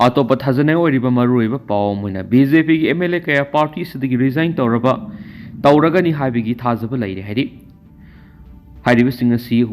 अतोप थाजने मरुब पाओमेना BJP की MLA कया party से रिजाइन तौरगनी हाबिगी थाजब लेरे हैरी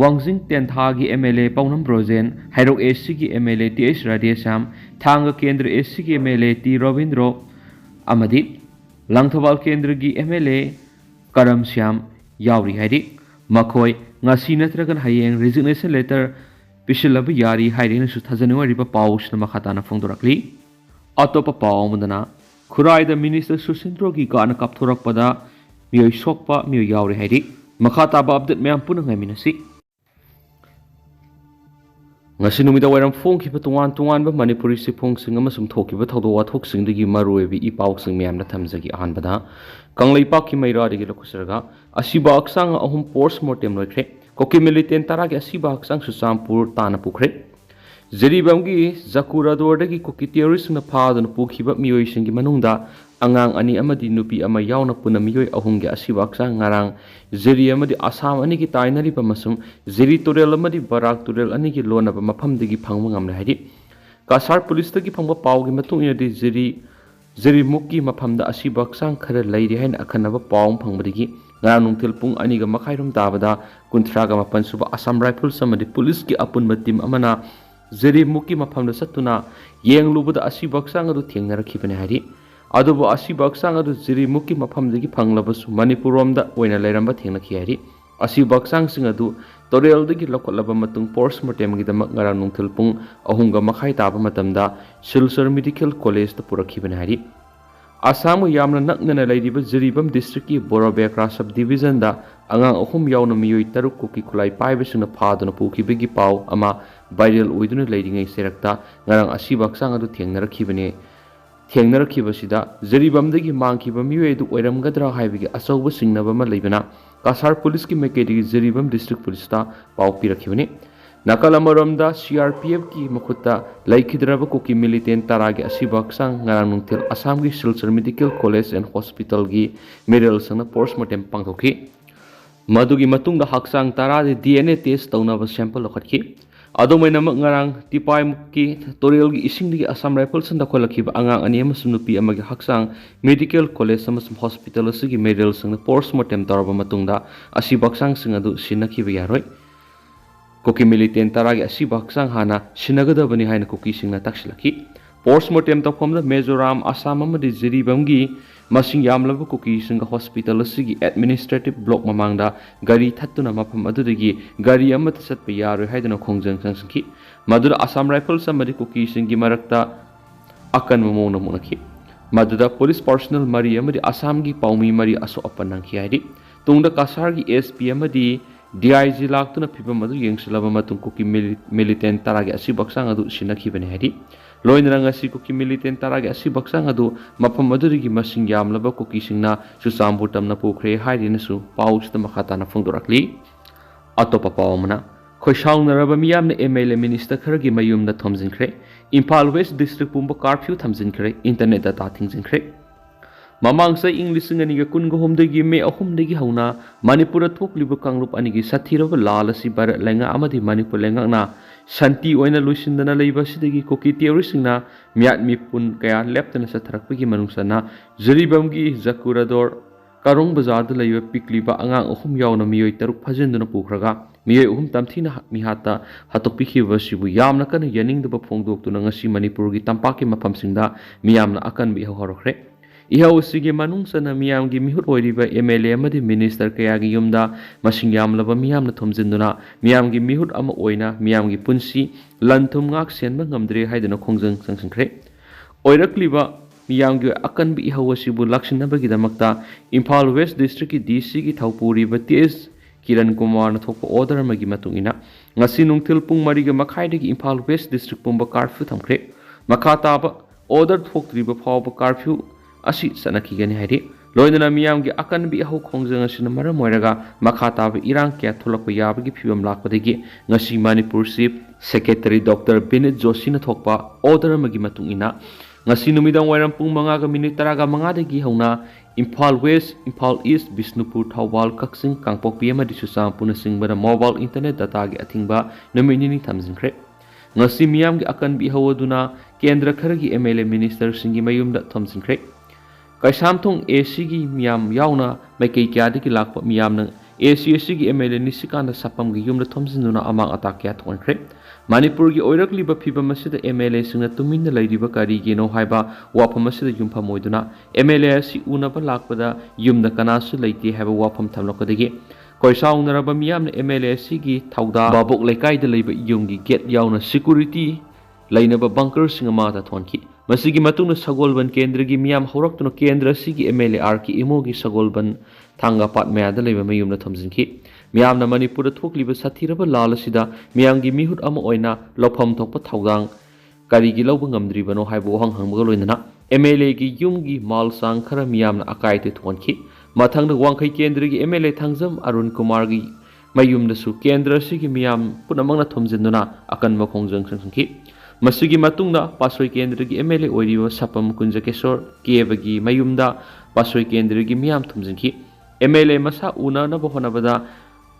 वांगजिंग तेंथा की MLA पौनम ब्रोजेन हैरोक SC की MLA TH राधेश्याम थांग केंद्र SC की MLA T रविंद्रो अमदी लंगथवाल केंद्र की MLA करम श्याम यावरी हैरी मखोय ngasi natragan hayeng resignation letter pisilab yari hairina su thajanu riba paus na makhatana phongdorakli atopa paumudana khurai da minister susindro gi kana kapthorak pada miyoi sokpa miyoi yawri hairi makhata ba update mayam puna ngaminasi ngasi numida wairam phongkhiba tungan ba manipuri si phongsing amasum thokiba thodo wathok digi maroebi I pausing mayam na thamjagi ahanbada kanglaipa ki maira digi lokusarga Ashiba Hakchang ahum postmortem loikhre koki militant tara ki Ashiba Hakchang susampur tana pukre jeribamgi zakurador dagi koki terrorist na phadana pukhiba miyoi singi manungda angang ani amadi nupi ama yauna puna miyoi ahum gi Ashiba Hakchang ngarang jeri amadi Assam ani ki tainari pamasum jeri torel amadi barak torel ani ki lona ba mafam dagi phangma ngamle haidi kasar police dagi phangba paw gi matung ina di jeri mukki mafamda Ashiba Hakchang khara leiri hain akhanaba pawm phangmadigi ngarang til pung ani ga makhairum tabada kunthraga mapan suba Assam Rifles amadi police ki apunba team amana jeri mukki mafamda satuna yenglubada Ashiba Hakchang adu thengnarakibane hari adubu Ashiba Hakchang adu jeri mukki mafamdagi phanglabasu Manipurom da oina leiramba thengnaki hari Ashiba Hakchang sing adu torel dagi lokotlaba matung postmortem gi damak ngarang til pung ahunga makhai taba matamda Silsar Medical College da purakibane hari Assam yamna naknana lairiba Jiribam district ki Borobekra subdivision da angang ahum yauna miyoi taruk ko ki khulai paibasuna phaduna pukibegi paw ama viral oiduna leiringai serakta ngarang Ashiba Hakchang adu thengnarakibasida Jiribam dagi mangkiba miyoi du oiramgadra haibigi asauba singnaba ma leibana Kasar police ki mekedi Jiribam district police ta paw pirakibani Nakalamaromda CRPF ki makhuta laikhidraba koki militant taragi Ashiba Hakchang ngarang nungtil Assam gi Silsar Medical College and Hospital gi medical sangna postmortem pangthokhi madugi matungda Hakchang taradi DNA test taunaba sample lokhatki adomaina ngarang tipai mukki torel gi isingdigi Assam Rifles sanda kholakhiba angang ani amasum nupi amagi Hakchang Medical College amasum Hospital asigi medical sangna postmortem taraba matungda Ashiba Hakchang sing adu sinakhiba yaroi koki militant taragi Ashiba Hakchang hana sinagadabani haina koki singna taksilaki postmortem tafomda Mizoram Assam amadi Jiribamgi masing yamlaba koki singa hospital asigi administrative block mamangda gari thattuna mafam adudagi gari amata satpa yaroi haidana khongjang sangsangki madura Assam Rifles amadi koki singi marakta akan mamona munaki maduda police personnel mari amadi Assam gi Paomee mari aso apanangki haidi tungda kasar gi SP amadi DIG laktuna phibam adu yengsilaba matung koki militant taragi Ashiba Hakchang adu sinakhibane hari loinra ngasi koki militant taragi Ashiba Hakchang adu mafam adurigi masing yamlaba koki singna susambutamna pukre hairina su pausta makhatana phongdorakli atopa pawmana khoisaunaraba miyamna MLA minister kharagi mayumna thomjinkhre Imphal West district pumba curfew thamjinkhre internet data thingjinkre Mamangsa English nganiga kungo homdagi me ahumdagi hauna Manipura thokliba kangrup anigi sathiraba lalasi barat lenga amadi Manipur lenga na santi oina luisindana leiba sidagi koki terrorisingna miat mi pun kaya leptana satharakpagi manungsana Jiribamgi Zakurador Karong Bazar da leiba pikliba angang ahum yauna miyoi taruk phajinduna pukhraga miyoi ahum tamthina mihata hatokpikhiba sibu yamna kana yaningdaba phongdoktuna ngasi Manipurgi tampaki mafamsingda miyamna akan bi horokre Ihaw sige manung sana miyam gi mihut oiriba MLA amadi minister kaya gi yumda masing yamlaba miyam na thomjinduna miyam gi mihut ama oina miyam gi punsi lanthum ngak senba ngamdre haidana khongjang sangsangkhre oirakliba miyam gi akan bi ihaw sibu lakshinaba gi damakta Imphal West district ki DC gi thaupuri ba TS Kiran Kumar na thokpa order magi matungina ngasi nungthil pung mari ga makhaide gi Imphal West district pumba curfew thamkhre makhata ba order thoktriba phawba curfew Ashi sanaki gani hari loinana miyam gi akan bi haw khongjang asina maram moiraga makhata ba irang kya thulakpa yabagi phibam lakpadagi ngasi Manipur Chief Secretary Dr. Binit Joshi na thokpa order magi matungina ngasi numidang wairam pung 5 ga minute 10 ga 5 dagi hauna Imphal West Imphal East Bisnupur Thawbal Kaksing Kangpokpi amadi Susam puna singbara mobile internet data gi athingba numini thamjinkhre ngasi miyam gi akan bi hawaduna kendra khara gi MLA minister singi mayum da thomsinkhre kaisam thong AC gi miyam yauna maikei kya de ki lakpa miyam na AC gi MLA nisikanda sapam gi yum da thomsinuna amang atak kya thonkhre Manipur gi oirakliba phibam asida MLA singna tuminna leiriba kari gi no haiba wafam asida yumpham oiduna MLA si unaba lakpada yumda kanasu leiti haiba wafam thamlokadagi koisaunaraba miyamna MLA sigi thauda babok lekai da leiba yumgi get yauna security lainaba bunker singa mata thonki masigi matungna sagolban kendra gi miyam horaktuna kendra sigi MLA arki imogi sagolban thanga pat maya da leiba mayumna thamjinki miyamna manipur thokliba sathiraba lal asida miyamgi mihut ama oina lofam thokpa thaugang karigi lawba ngamdribano haibo hanghangba loinana MLA gi yumgi malsang khara miyamna akaite thonki mathangda wangkhai kendra gi MLA thangjam Arun Kumar gi mayumda su kendra sigi miyam punamangna thomjinduna akan makhongjang sangki masigi matungda pasoi kendra gi MLA oiriba sapam kunja kesor kebagi mayumda pasoi kendra gi miyam thomjinki MLA masa una na bahonabada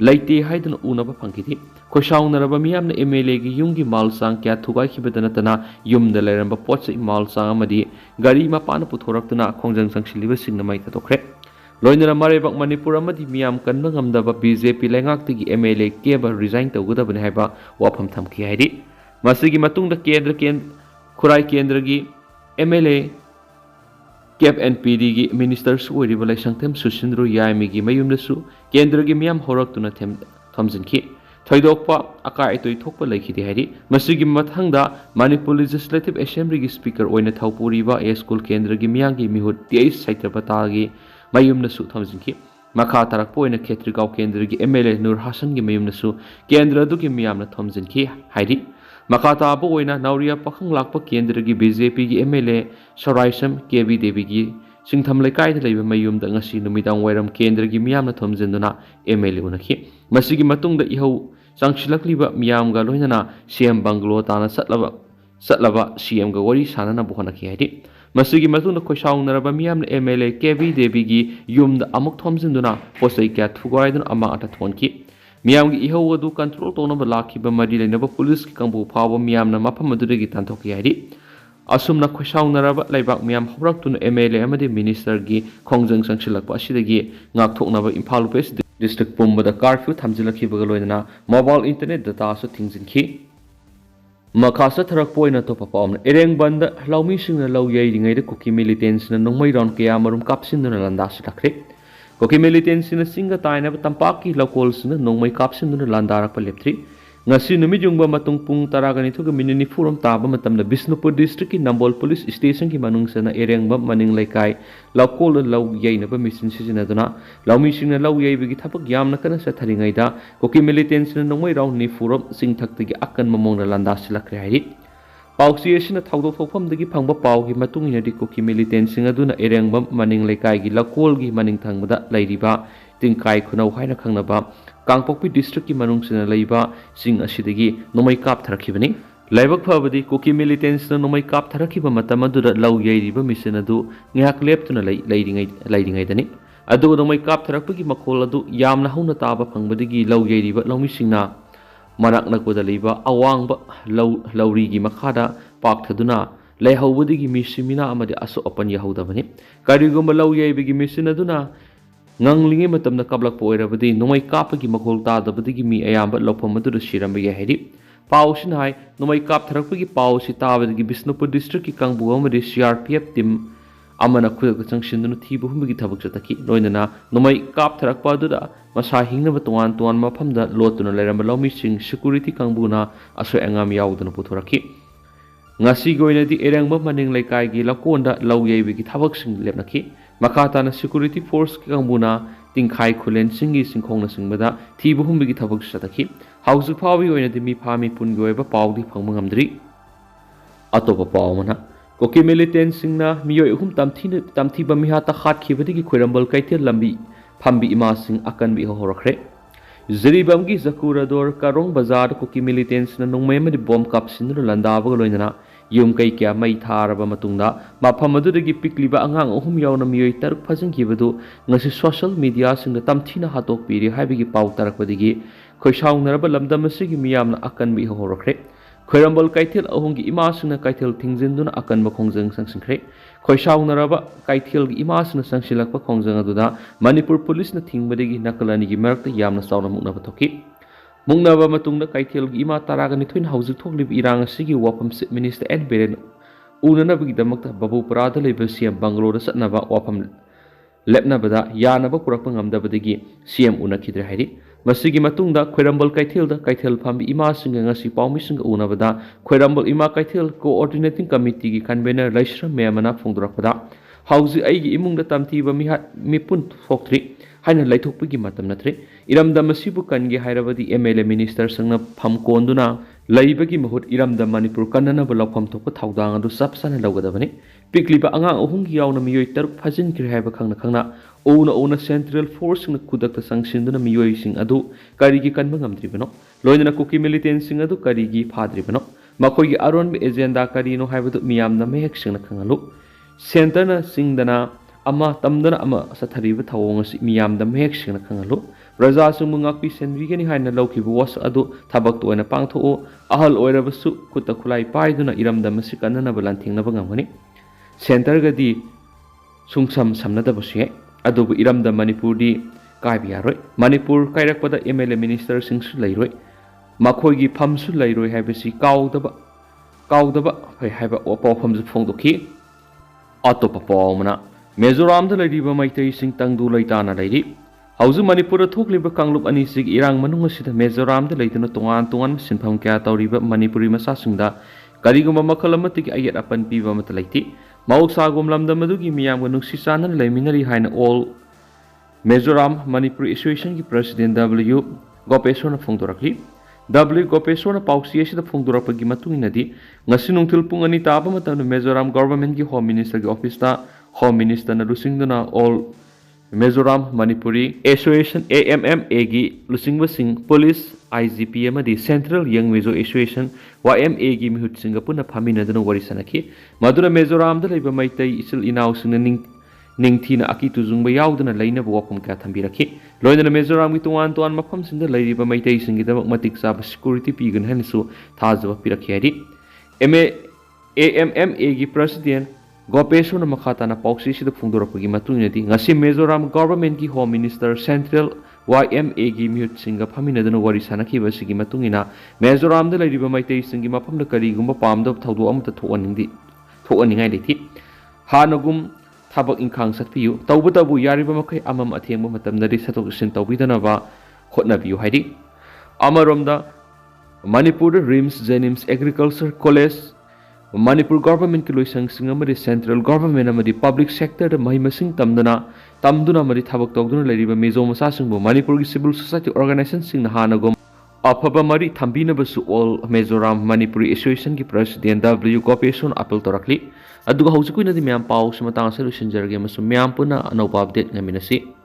laite haidana unaba phangkiti khosaunaraba miyamna MLA gi yumgi malsang kya thugai khibadana tana yumda leramba potse malsang amadi gari mapana puthoraktuna khongjang sangshiliba singna mai tatokre loinara marebak manipur amadi miyam kanba ngamdaba BJP lengaktigi MLA keba resign tawgudabani haiba wafam thamki haidi masigi matungda khurai kendra gi MLA Cap NPD gi ministers oiriba laisangthem Susindro Yaimi gi mayumdasu kendra gi miyam horaktuna thamjinki thoidokpa akai toi thokpa laikhidi haidi masigi mathangda Manipur Legislative Assembly gi speaker oina thaupuriba school kendra gi miyangi mihut 23 saitrapata gi mayumnasu thamjinki makha tarakpo oina Khetrigaon kendra gi MLA Nur Hasan gi mayumnasu kendra du gi miyamna thamjinki haidi makata abo oina nauria pakhang lakpa kendra gi BJP gi MLA Soraisam KB Devi gi singtham lekai da leiba mayum da ngasi numidang wairam kendra gi miyamna thomjinduna MLA unakhi masigi matungda ihau sangsilakliba miyam ga loinana CM Banglo tana satlaba CM ga wari sanana buhonakhi haidi masigi matungda khosaunaraba miyamna MLA KB Devi gi yumda amuk thomjinduna posai kya thugaidun ama ata thonki miyamgi ihau adu control tonaba lakhiba mari leinaba police ki kangbu phawa miyamna mafam adudagi tanthokki haidi asumna khosaunaraba laibak miyam horaktuna MLA amadi minister gi khongjang sangsilakpa asidagi ngakthoknaba Imphal West district pumbada curfew thamjilakhibaga loinana mobile internet data su thingjinki makasa tharak poina to papamna ereng banda laumi singna law yairingai de kuki militants na nongmai round kaya marum kapsinduna landas lakre Koki militants na singa tayo na tampaki lokal sina nong may kapsin doon landarak paleptri. Ngasi numijungba matung pung taragan ito gaminini furam taba matam na Bisnupur District ki Nambol Police Station ki manung sa na ereng ba maning laikay lokal na law yay na ba misin siya na law mising na law yay bigi tapag yam na ka na sa taringay da koki militants na nong may round ni furam sing taktigi akan mamong na landas sila kriyahit. Pausi na thawdok thokpham dagi phangba paw gi matung ina di koki militants singa duna erengba maning laikai gi lakol gi maning thangbada lairiba tingkai khunau haina khangnaba Kangpokpi district ki manung sina laiba sing asidagi nomai kap tharakhibani laibak phabadi koki militants na nomai kap tharakhiba matam adura law yairiba mission adu ngak leptuna lairingai dani adu nomai kap tharakpagi makhol adu yamna hauna taba phangbadagi law yairiba lawmi singna manak nakpada leiba awangba laurigi makhada pakthaduna leihawbadigi misimina amadi aso opan yahodabani karigumba law yaibigi misina duna nganglingi matamna kablak poirabadi nomai kapagi makhol tadabadigi mi ayamba lopam adu siramba yahidi pausin hai nomai kap tharakpagi pausi tabadigi Bisnupur district ki kangbu amadi CRPF team amana khudak changsinduna thibu humigi thabak chataki loinana nomai kap tharakpa duda masa hingnaba tuan mafamda lotuna leramba lawmi sing security kangbuna aso engam yauduna puthoraki ngasi goinadi erengba maning laikai gi lakonda law yaibigi thabak sing lepnaki makata na security force ki kangbuna tingkhai khulen singi singkhongna singbada thibu humbigi thabak chataki hausu phawi oinadi mi phami pungi oiba pawdi phangma ngamdri atopa pawmana koki militant singna miyoi hum tamthiba mihata khat khibadigi khoirambal kaitel lambi phambi ima sing akan bi horakre ziribamgi zakurador karong bazar koki militants na nongmay madi bomb kapsin no landaba loinana yum kai kya mai tharaba matungda mafam adudagi pikliba angang ohum yauna miyoi taruk phajangkibadu ngasi social media sing tamthina hatok piri haibigi paw tarakpadigi khoisaunaraba lamdam asigi miyamna akan bi horakre Khoirambal Kaithil ahungi imasuna Kaithil Tingzinduna akan bakhongjang sangsinkre khoisaunaraba Kaithil gi imasuna sangsilakpa khongjang aduda Manipur police na thingbadegi nakalani gi marakta yamna sauna mukna bathoki mungnaba matungda Kaithil gi ima taraga nithuin hauzik thoklibi irang asigi wapam minister and beren unanabagi damakta babu parada leba CM Bangalore satnaba wapam lepnabada yanaba purakpa ngamdabadegi CM unakhidre hairi masigi matungda Khoirambal Kaithilda Kaithil phambi ima singa ngasi Paomee singa unabada Khoirambal ima Kaithil coordinating committee gi convener Laishra Memana phongdorakpada hauzi aigi imungda tamthiba mipun thokthri haina laithokpigi matam natri iramda masibu kange hairabadi MLA minister sangna phamkonduna laibagi mahut iramda Manipur kanana balafam thokpa thaudang adu sapsana lawgadabani pikliba angang ohungi yauna miyoi taruk phajin kri haiba khangna ona central force na kudakta sangsinduna miyoi sing adu karigi kanba ngamdribano loinana kuki militant sing adu karigi phadribano makhoi aron agenda karino haibadu miyamna mehek singna khangalu center na singdana ama tamdana ama sathariba thawong si miyamda mehek singna khangalu raja sung ngakpi senrigani haina lawkibu was adu thabak to na pangtho ahal oirabasu kutta khulai paiduna iramda masikanana balanthingna bangamani center gadi sungsam samnadabasu adubu iramda Manipur di kaibi yaroi Manipur kairakpada MLA minister singsu lairoi makhoigi phamsu lairoi haibasi kaudaba haiba opawhamju phongdokhi atopa pawmana Mizoram da lariba maitai sing tangdu laitana lairi hauju Manipur thokliba kanglup ani sig irang manung asida Mizoram da laituna tongan sinpham kya tawriba Manipuri masa singda kariguma makhalamati ayat apan piba matalaiti Mauksa gomlamda madugi miyamga nuksisana laiminari haina all Mizoram Manipur Association ki president W Gopesona phongdorakli W Gopesona pauksi asida phongdorakpagi matunginadi ngasi nungthil pung ani taba matana Mizoram government ki home minister ki office ta home minister na lusingduna all Mizoram Manipuri Association AMMA gi lusingba sing police IGP amadi Central Young Mizo Association YMA gi mihut singapuna phaminaduna warisanaki madura Mizoram da leiba maitai isil inaw singna ningthina aki tujungba yauduna leina wapam ka thambiraki loinana Mizoram gi tuan mafam sinda leiriba maitai singi da matik sa security pigan hanisu thajaba pirakhi ari AMMA gi president Gopesona makhatana pauksi sida phungdorapagi matunginadi ngasi Mizoram government ki home minister Central YMA gi mihut singa phaminaduna wari sanakhiba sigi matungina Mizoram da leiriba maitai singi mafamda karigumba pamda thawdu amta thoaningai lethi hanagum thabak inkhang satpiyu tawbutabu yariba makai amam athengba matamdari satok sin tawbidanaba hotnabiyu haidi amaromda Manipur Rims Jenims Agriculture College Manipur government ki loisang singamari central government amadi public sector da mahimasing tamduna amadi thabak tawduna leiriba mezo masa singbu Manipur ki civil society organization sing hanagom afaba mari thambina basu all Mizoram Manipuri Association ki president W Gopesona appeal torakli aduga hausikui nadi myam paw sumatang solution jarge masu myam puna anaupa update ngaminasi